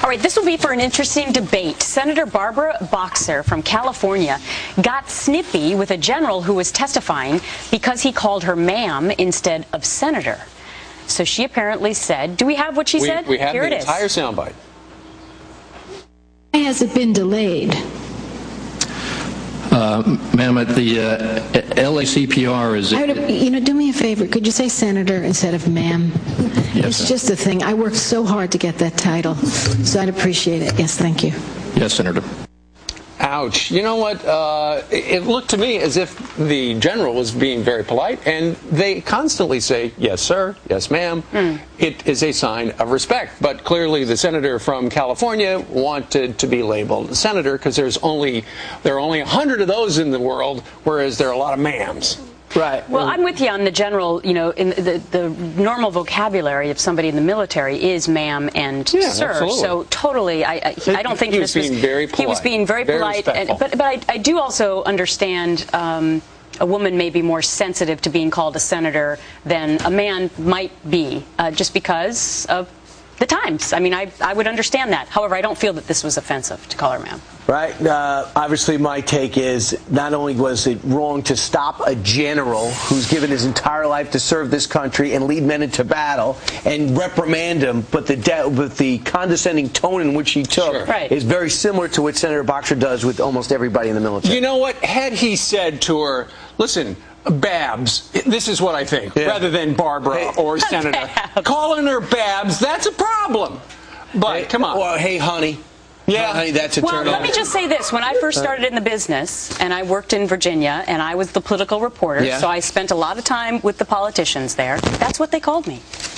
All right, this will be for an interesting debate. Senator Barbara Boxer from California got snippy with a general who was testifying because he called her ma'am instead of senator. So she apparently said, do we have what she said? We have Here the it is. entire soundbite. Why has it been delayed? Ma'am, at the LACPR is... do me a favor. Could you say senator instead of ma'am? Yes, it's just a thing. I worked so hard to get that title, so I'd appreciate it. Yes, thank you. Yes, Senator. Ouch. You know what? It looked to me as if the general was being very polite, and they constantly say, yes, sir, yes, ma'am. It is a sign of respect. But clearly the senator from California wanted to be labeled senator because there are only 100 of those in the world, whereas there are a lot of ma'ams. Right. Well, I'm with you on the general, in the normal vocabulary of somebody in the military is ma'am and sir. Absolutely. So totally, I don't think he was being very polite. He was being very polite. But I do also understand a woman may be more sensitive to being called a senator than a man might be, just because of the times. I mean, I would understand that. However, I don't feel that this was offensive to call her ma'am. Right. Obviously, my take is not only was it wrong to stop a general who's given his entire life to serve this country and lead men into battle and reprimand him, but the condescending tone in which he took is very similar to what Senator Boxer does with almost everybody in the military. You know what? Had he said to her, listen, Babs, this is what I think, rather than Barbara or Senator. Calling her Babs, that's a problem. But come on. Well, hey, honey. Yeah, honey, that's a turn on. Well, let me just say this. When I first started in the business, and I worked in Virginia, and I was the political reporter, so I spent a lot of time with the politicians there, that's what they called me.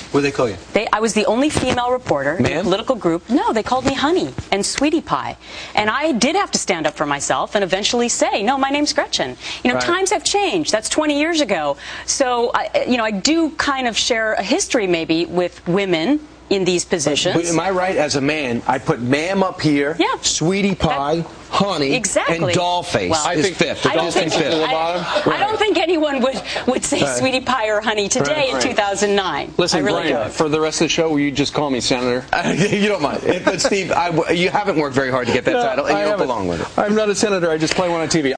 What did they call you? I was the only female reporter in the political group. No, they called me honey and sweetie pie. And I did have to stand up for myself and eventually say, no, my name's Gretchen. Times have changed. That's 20 years ago. So, I do kind of share a history maybe with women in these positions. But am I right? As a man, I put ma'am up here, sweetie pie, honey, and dollface is fifth. I don't think anyone would say sweetie pie or honey today in 2009. Listen, Brian, for the rest of the show, will you just call me Senator? You don't mind. But Steve, you haven't worked very hard to get that title, and you don't belong with it. I'm not a senator. I just play one on TV.